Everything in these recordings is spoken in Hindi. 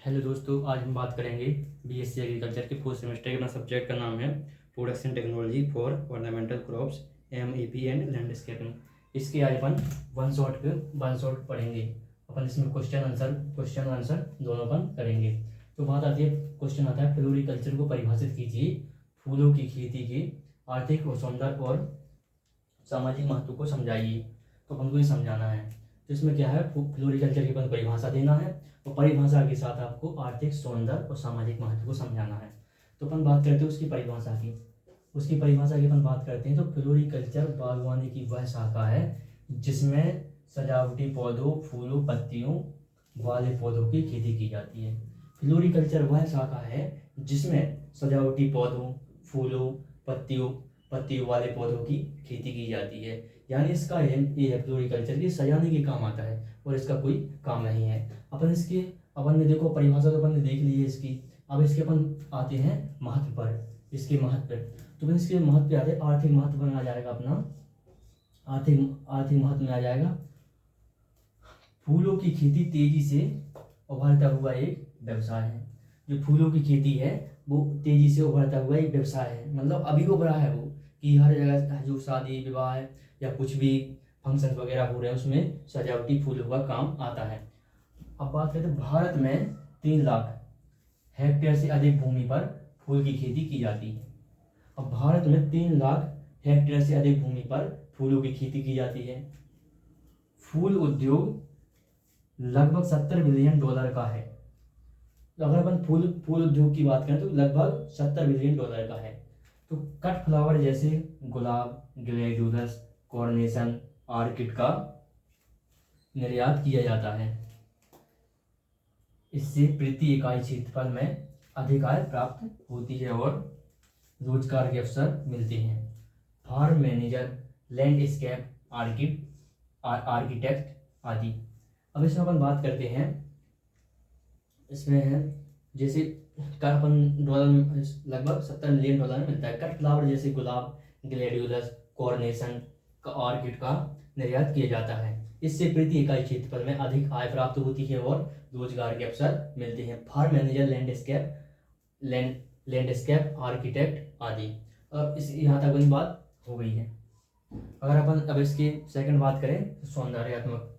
हेलो दोस्तों, आज हम बात करेंगे बीएससी एग्रीकल्चर के फोर्थ सेमेस्टर के। अपना सब्जेक्ट का नाम है production technology for ornamental crops MAP and landscaping. इसके आज अपन वन शॉट पढ़ेंगे। अपन इसमें क्वेश्चन आंसर दोनों अपन करेंगे। तो बात आती है, क्वेश्चन आता है फ्लोरिकल्चर को परिभाषित कीजिए, फूलों की खेती के आर्थिक और सौंदर्य और सामाजिक महत्व को समझाइए। तो अपन को ये समझाना है। तो इसमें क्या है, फ्लोरिकल्चर की अपन परिभाषा देना है और परिभाषा के साथ आपको आर्थिक सौंदर्य और सामाजिक महत्व को समझाना है। तो अपन बात करते हैं उसकी परिभाषा की। अपन बात करते हैं तो फ्लोरिकल्चर बागवानी की वह शाखा है जिसमें सजावटी पौधों, फूलों, पत्तियों वाले पौधों की खेती की जाती है। फ्लोरिकल्चर वह शाखा है जिसमें सजावटी पौधों, फूलों, पत्तियों वाले पौधों की खेती की जाती है। यानी इसका ये है फ्लोरिकल्चर की सजाने के काम आता है और इसका कोई काम नहीं है। अपन ने देखो परिभाषा तो अपन ने देख ली है इसकी। अब इसके अपन आते हैं महत्व पर। इसके महत्व तो अपन इसके महत्व पे आते हैं। आर्थिक महत्व में आ जाएगा अपना, आर्थिक महत्व में आ जाएगा फूलों की खेती तेजी से उभरता हुआ एक व्यवसाय है। जो फूलों की खेती है वो तेजी से उभरता हुआ एक व्यवसाय है, मतलब अभी उभरा है वो, कि हर जगह जो शादी विवाह है या कुछ भी फंक्शन वगैरह हो रहे हैं उसमें सजावटी फूलों का काम आता है। अब बात करते हैं, भारत में 3 लाख हेक्टेयर से अधिक भूमि पर फूल की खेती की जाती है। अब भारत में 3 लाख हेक्टेयर से अधिक भूमि पर फूलों की खेती की जाती है। फूल उद्योग लगभग $70 बिलियन का है। तो अगर अपन फूल उद्योग की बात करें तो लगभग $70 बिलियन का है। तो कट फ्लावर जैसे गुलाब, ग्लेडियोलस, कॉर्नेशन, ऑर्किड का निर्यात किया जाता है। इससे प्रति इकाई क्षेत्रफल में अधिक आय प्राप्त होती है और रोजगार के अवसर मिलते हैं। फार्म मैनेजर, लैंडस्केप आर्किटेक्ट आदि। अब इसमें अपन बात करते हैं, इसमें है जैसे अपन डॉलर में लगभग $70 मिलियन में मिलता है। कट फ्लावर जैसे गुलाब, ग्लेडियोलस, कॉर्नेशन का, ऑर्किड का निर्यात किया जाता है। इससे प्रति इकाई क्षेत्रफल में अधिक आय प्राप्त होती है और रोजगार के अवसर मिलते हैं। फार्म मैनेजर, लैंडस्केप आर्किटेक्ट आदि। अब इस यहाँ तक अपनी बात हो गई है। अगर अपन अब इसकी सेकंड बात करें तो सौंदर्यात्मक।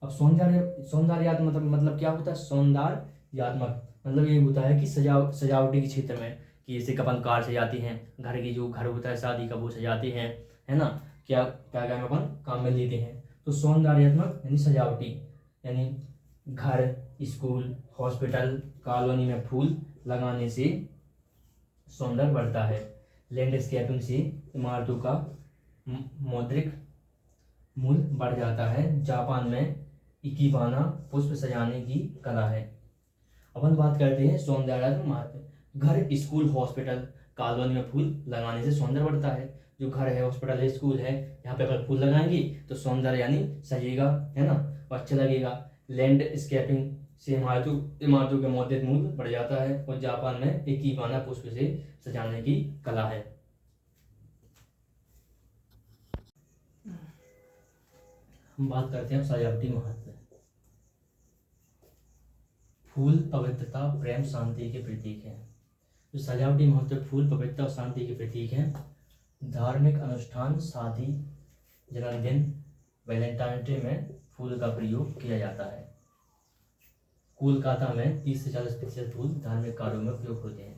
अब सौंदर्यात्मक मतलब क्या होता है? सौंदर्यात्मक मतलब ये होता है कि सजावटी के क्षेत्र में, कि जैसे अपन कार सजाती हैं, घर की जो घर होता है शादी का वो सजाते हैं, है ना, क्या क्या क्या अपन काम में लेते हैं। तो सौंदर्यात्मक यानी सजावटी, यानी घर, स्कूल, हॉस्पिटल, कॉलोनी में फूल लगाने से सौंदर्य बढ़ता है। लैंडस्केपिंग से इमारतों का मौद्रिक मूल्य बढ़ जाता है। जापान में इकिबाना पुष्प सजाने की कला है। अपन बात करते हैं सौंदर्यात्मक महत्व। घर, स्कूल, हॉस्पिटल, कॉलोनी में फूल लगाने से सौंदर्य बढ़ता है। जो घर है, हॉस्पिटल है, स्कूल है, यहाँ पे अगर फूल लगाएंगे तो सौंदर्य यानी सजेगा, है ना, और अच्छा लगेगा। लैंडस्केपिंग से इमारतों के मौद्रिक मूल्य बढ़ जाता है और जापान में इकिबाना पुष्प से सजाने की कला है। हम बात करते हैं सजावटी महत्व। फूल पवित्रता, प्रेम, शांति के प्रतीक है। जो सजावटी महत्व, फूल पवित्रता और शांति के प्रतीक हैं। धार्मिक अनुष्ठान, शादी, जन्मदिन, वैलेंटाइन डे में फूल का प्रयोग किया जाता है। कोलकाता में 30 से 40% फूल धार्मिक कार्यों में उपयोग होते हैं।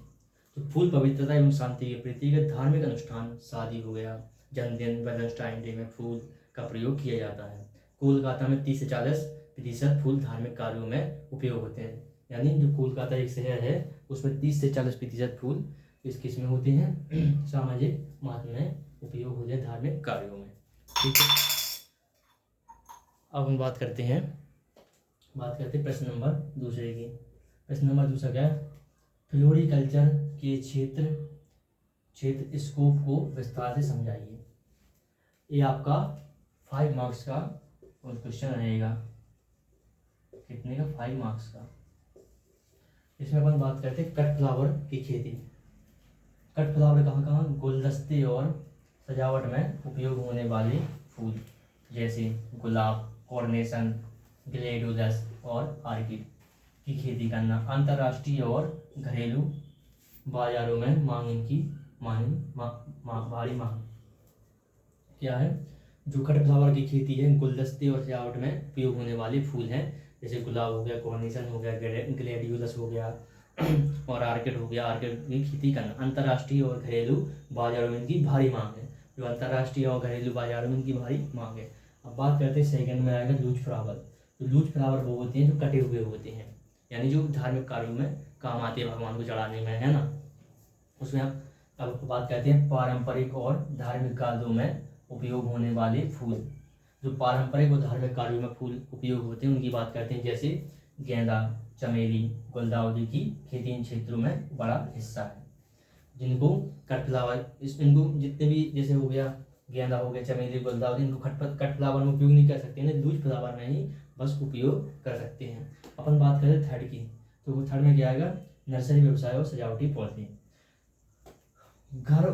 तो फूल पवित्रता एवं शांति के प्रतीक है। धार्मिक अनुष्ठान, शादी हो गया, जन्मदिन, वैलेंटाइन डे में फूल का प्रयोग किया जाता है। कोलकाता में 30 से 40% फूल धार्मिक कार्यों में उपयोग होते हैं। यानी जो कोलकाता एक शहर है उसमें 30 से 40% फूल इस किस में होते हैं? सामाजिक महत्व में उपयोग होते हैं, धार्मिक कार्यों में। ठीक है, अब हम बात करते हैं प्रश्न नंबर दूसरे की। प्रश्न नंबर दूसरा क्या है? फ्लोरिकल्चर के क्षेत्र स्कोप को विस्तार से समझाइए। ये आपका 5 मार्क्स का क्वेश्चन रहेगा। कितने का? 5 मार्क्स का। इसमें अपन बात करते हैं कट फ्लावर की खेती। कट फ्लावर कहाँ कहाँ? गुलदस्ते और सजावट में उपयोग होने वाले फूल जैसे गुलाब, कॉर्नेशन, ग्लेडियोलस और ऑर्किड। की खेती करना। अंतर्राष्ट्रीय और घरेलू बाजारों में मांग इनकी भारी मांग। क्या है? जो खटफ्लावर की खेती है, गुलदस्ते और सजावट में उपयोग होने वाले फूल हैं, जैसे गुलाब हो गया, कॉर्निशन हो गया, ग्लेडियोलस हो गया और आर्किड हो गया। आर्किड की खेती करना। अंतर्राष्ट्रीय और घरेलू बाजारों में इनकी भारी मांग है। जो अंतर्राष्ट्रीय और घरेलू बाजारों में इनकी भारी मांग है। अब बात करते हैं सेकंड में आएगा लूज फ्लावर। तो लूज फ्लावर वो होते हैं जो कटे हुए होते हैं, यानी जो धार्मिक कार्यों में काम आते हैं, भगवान को चढ़ाने में, है ना। उसमें अब बात करते हैं पारंपरिक और धार्मिक कार्यों में उपयोग होने वाले फूल। जो पारंपरिक और धार्मिक कार्यों में फूल उपयोग होते हैं उनकी बात करते हैं, जैसे गेंदा, चमेली, गुलदाउदी की खेती इन क्षेत्रों में बड़ा हिस्सा है। जिनको कटफ्लावर, इनको जितने भी, जैसे हो गया गेंदा, हो गया चमेली, गुलदाउदी, इनको कटफ्लावर में उपयोग नहीं कर सकते हैं, लूज फ्लावर में ही बस उपयोग कर सकते हैं। अपन बात करें थर्ड की, तो थर्ड में क्या आएगा? नर्सरी व्यवसाय और सजावटी पौधे। घर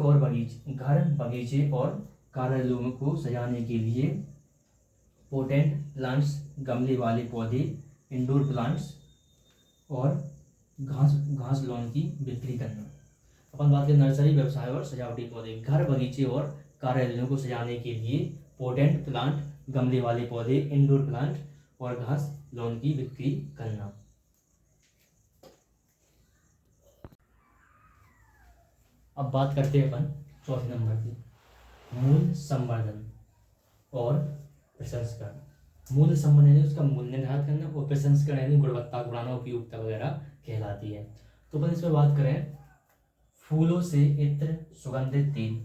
बगीचे और कार्यालयों को सजाने के लिए पोटेंट प्लांट्स, गमले वाले पौधे, इंडोर प्लांट्स और घास लॉन की बिक्री करना। अपन बात करें नर्सरी व्यवसाय और सजावटी पौधे। घर बगीचे और कार्यालयों को सजाने के लिए पोटेंट प्लांट, गमले वाले पौधे, इंडोर प्लांट और घास लॉन की बिक्री करना। अब बात करते हैं अपन चौथे नंबर की, मूल्य संवर्धन और प्रसंस्करण। मूल्य संवर्धन यानी उसका मूल्य निर्धारित करना और प्रसंस्करण यानी गुणवत्ता को बढ़ाना, उपयोगिता वगैरह कहलाती है। तो अपन इसमें बात करें, फूलों से इत्र, सुगंधित तेल,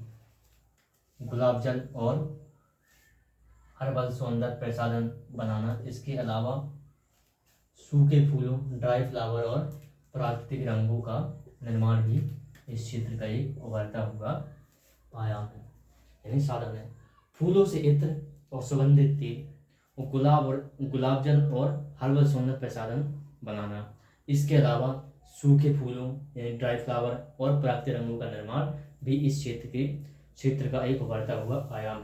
गुलाब जल और हर्बल सौंदर्य प्रसाधन बनाना। इसके अलावा सूखे फूलों, ड्राई फ्लावर और प्राकृतिक रंगों का निर्माण भी इस क्षेत्र का एक उभरता हुआ आयाम है, यानी साधन है। फूलों से इत्र और सुगंधित तेल, गुलाब जल और हर्बल सौंदर्य प्रसाधन बनाना। इसके अलावा सूखे फूलों यानी ड्राई फ्लावर और प्राकृतिक रंगों का निर्माण भी इस क्षेत्र का एक उभरता हुआ आयाम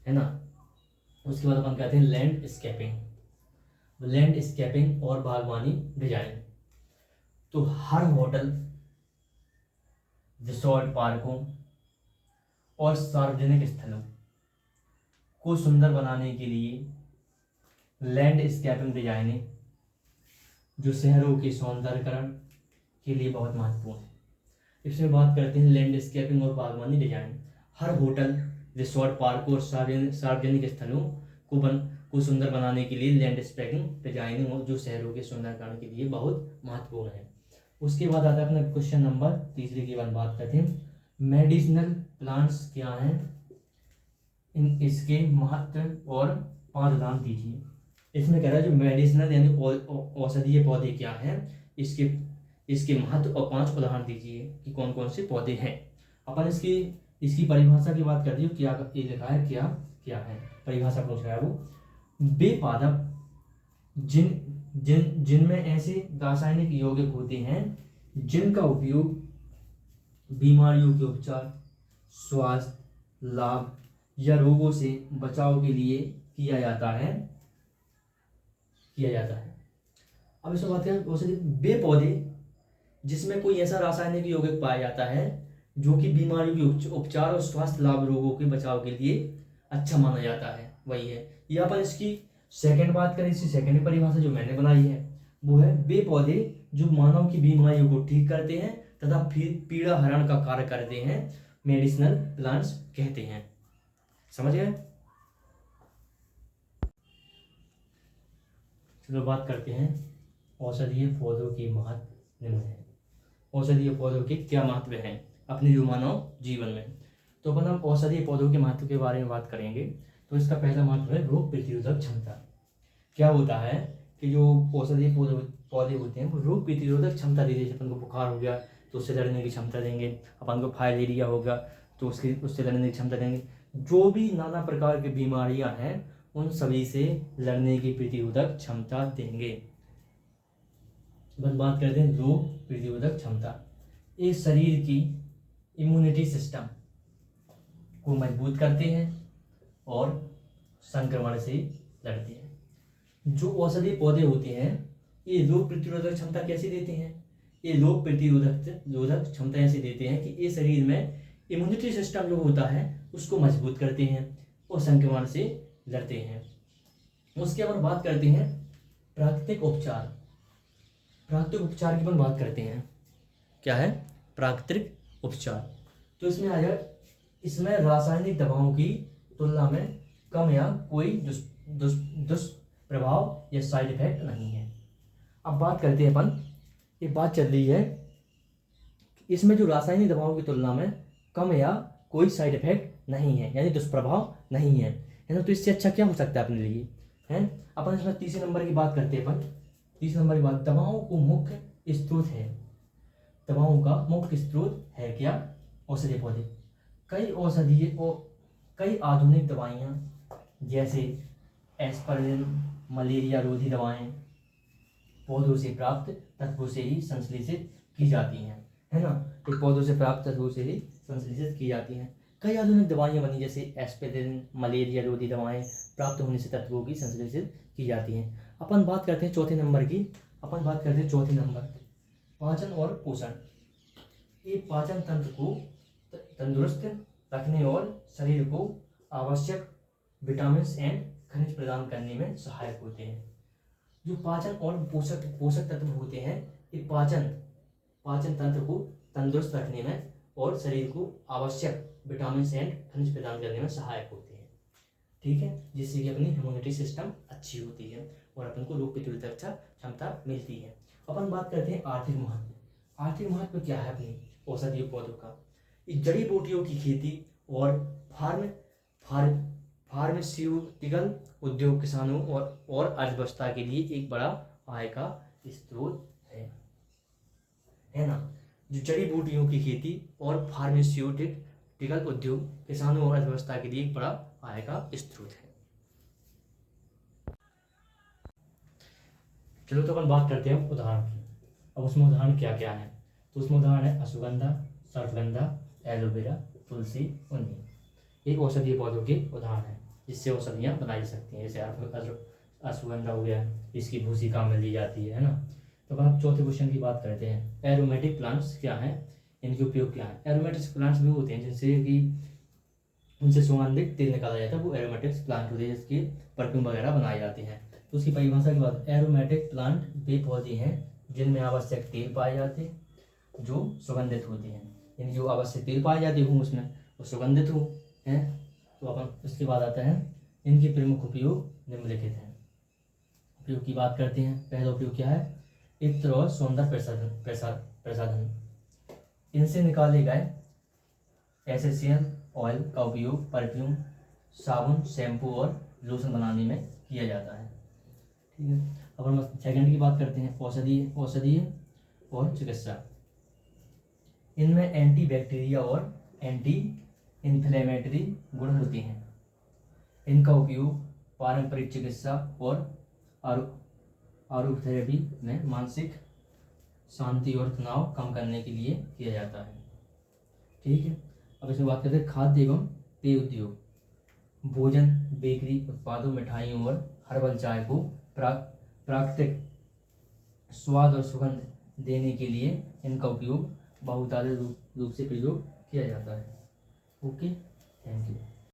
है ना। उसके बाद अपन कहते हैं लैंडस्केपिंग और बागवानी डिजाइन। तो हर होटल, रिसोर्ट, पार्कों और सार्वजनिक स्थलों को सुंदर बनाने के लिए लैंडस्केपिंग डिजाइनिंग, जो शहरों के सौंदर्यकरण के लिए बहुत महत्वपूर्ण है। इसमें बात करते हैं लैंडस्केपिंग और बागवानी डिजाइन। हर होटल, रिसोर्ट, पार्क और सार्वजनिक स्थलों को सुंदर बनाने के लिए लैंडस्केपिंग डिजाइनिंग, जो शहरों के सौंदर्यकरण के लिए बहुत महत्वपूर्ण है। उसके बाद आता है अपना क्वेश्चन नंबर तीसरे की बात करते हैं, मेडिसिनल प्लांट्स क्या हैं, इसके महत्व और 5 उदाहरण दीजिए। इसमें कह रहा है जो मेडिसिनल यानी औषधीय पौधे क्या हैं, इसके महत्व और 5 उदाहरण दीजिए कि कौन कौन से पौधे हैं। अपन इसकी परिभाषा की बात कर दी, क्या ये लिखा है, क्या है परिभाषा पूछ रहा है वो। वे पादप जिनमें ऐसे रासायनिक यौगिक होते हैं जिनका उपयोग बीमारियों के उपचार, स्वास्थ्य लाभ या रोगों से बचाव के लिए किया जाता है। अब इसमें बात करें औषधि, वे पौधे जिसमें कोई ऐसा रासायनिक यौगिक पाया जाता है जो कि बीमारियों के उपचार और स्वास्थ्य लाभ, रोगों के बचाव के लिए अच्छा माना जाता है, वही है। यहाँ पर इसकी सेकंड बात करें, इसकी सेकंड परिभाषा जो मैंने बनाई है वो है, वे पौधे जो मानव की बीमारियों को ठीक करते हैं तथा फिर पीड़ा हरण का कार्य करते हैं, मेडिसिनल प्लांट्स कहते हैं। समझ गए? चलो बात करते हैं औषधीय पौधों के महत्व निम्न है। औषधीय पौधों के क्या महत्व हैं अपने जो मानव जीवन में। तो अपन हम औषधीय पौधों के महत्व के बारे में बात करेंगे। तो इसका पहला महत्व है रोग प्रतिरोधक क्षमता। क्या होता है कि जो औषधीय पौधे होते हैं वो रोग प्रतिरोधक क्षमता देते हैं। अपन को बुखार हो गया तो उससे लड़ने की क्षमता देंगे, अपन को फाइलेरिया होगा तो उससे लड़ने की क्षमता देंगे। जो भी नाना प्रकार की बीमारियां हैं उन सभी से लड़ने की प्रतिरोधक क्षमता देंगे। बस बात करते हैं रोग प्रतिरोधक क्षमता। ये शरीर की इम्यूनिटी सिस्टम को मजबूत करते हैं और संक्रमण से लड़ते हैं। जो औषधीय पौधे होते हैं ये रोग प्रतिरोधक क्षमता कैसे देते हैं? ये रोग प्रतिरोधक क्षमता ऐसे देते हैं कि ये शरीर में इम्यूनिटी सिस्टम जो होता है उसको मजबूत करते हैं और संक्रमण से लड़ते हैं। उसके बाद बात करते हैं प्राकृतिक उपचार। प्राकृतिक उपचार की अपन बात करते हैं। क्या है प्राकृतिक उपचार? तो इसमें आ जाए, इसमें रासायनिक दवाओं की तुलना में कम या कोई दुष्प्रभाव या साइड इफेक्ट नहीं है। अब बात करते हैं अपन, ये बात चल रही है इसमें जो रासायनिक दवाओं की तुलना में कम या कोई साइड इफेक्ट नहीं है, यानी दुष्प्रभाव नहीं है ना। तो इससे अच्छा क्या हो सकता है अपने लिए, है? अपन इसमें तीसरे नंबर की बात करते हैं। अपन तीसरे नंबर की बात, दवाओं को मुख्य स्रोत है। दवाओं का मुख्य स्रोत है क्या? औषधीय पौधे। कई आधुनिक दवाइयाँ जैसे एस्पिरिन, मलेरिया रोधी दवाएं पौधों से प्राप्त तत्वों से ही संश्लेषित की जाती हैं, है ना। ये पौधों से प्राप्त तत्वों से ही संश्लेषित की जाती हैं। कई आधुनिक दवाइयाँ बनी जैसे एस्पिरिन, मलेरिया रोधी दवाएं प्राप्त होने से तत्वों की संश्लेषित की जाती हैं। अपन बात करते हैं चौथे नंबर की। अपन बात करते हैं चौथे नंबर, पाचन और पोषण। ये पाचन तंत्र को तंदुरुस्त रखने और शरीर को आवश्यक विटामिन एंड खनिज प्रदान करने में सहायक होते हैं। जो पाचन और पोषक तत्व होते हैं, ये पाचन तंत्र को तंदुरुस्त रखने में और शरीर को आवश्यक विटामिन एंड खनिज प्रदान करने में सहायक होते हैं। ठीक है, जिससे कि अपनी इम्यूनिटी सिस्टम अच्छी होती है और अपन को रोग प्रतिरोधक क्षमता मिलती है। अपन बात करते हैं आर्थिक महत्व। आर्थिक महत्व क्या है अपनी औषधीय पौधों का? इस जड़ी बूटियों की खेती और फार्मास्यूटिकल उद्योग किसानों और अर्थव्यवस्था के लिए एक बड़ा आय का स्रोत है ना। जो जड़ी बूटियों की खेती और फार्मास्यूटिकल उद्योग किसानों और अर्थव्यवस्था के लिए एक बड़ा आय का स्रोत है। चलो तो अपन बात करते हैं उदाहरण की। अब उसमें उदाहरण क्या क्या है? तो उसमें उदाहरण है अश्वगंधा, सर्पगंधा, एलोवेरा, तुलसी और नीम। एक औषधीय पौधों के उदाहरण है जिससे औषधियाँ बनाई जा सकती हैं। जैसे अश्वगंधा हो गया, इसकी भूसी काम में ली जाती है ना। तो अब आप चौथे क्वेश्चन की बात करते हैं, एरोमेटिक प्लांट्स क्या हैं, इनके उपयोग क्या है? एरोमेटिक प्लांट्स भी होते हैं जिनसे कि उनसे सुगंधित तेल निकाला जाता है, वो एरोमेटिक्स प्लांट होते हैं जिसकी परफ्यूम वगैरह बनाए जाते हैं। तो उसकी परिभाषा की बात, एरोमेटिक प्लांट वे पौधे हैं जिनमें आवश्यक तेल पाए जाते हैं जो सुगंधित होते हैं, यानी जो आवश्यक तेल पाए जाते हों उसमें वो सुगंधित हो हैं। तो अपन उसके बाद आता है इनके प्रमुख उपयोग निम्नलिखित हैं। उपयोग की बात करते हैं। पहला उपयोग क्या है? इत्र और सौंदर्य प्रसाधन। इनसे निकाले गए एसेंशियल ऑयल का उपयोग परफ्यूम, साबुन, शैम्पू और लोशन बनाने में किया जाता है। ठीक है, अब हम सेकंड की बात करते हैं, औषधीय और चिकित्सा। इनमें एंटी बैक्टीरिया और एंटी इन्फ्लेमेटरी गुण होते हैं। इनका उपयोग पारंपरिक चिकित्सा और आरोग्य थेरेपी में मानसिक शांति और तनाव कम करने के लिए किया जाता है। ठीक है, अब इसमें बात करते हैं खाद्य एवं पेय उद्योग। भोजन, बेकरी उत्पादों, मिठाइयों और हर्बल चाय को प्राकृतिक स्वाद और सुगंध देने के लिए इनका उपयोग बहुतायत रूप से प्रयोग किया जाता है। Okay, thank you.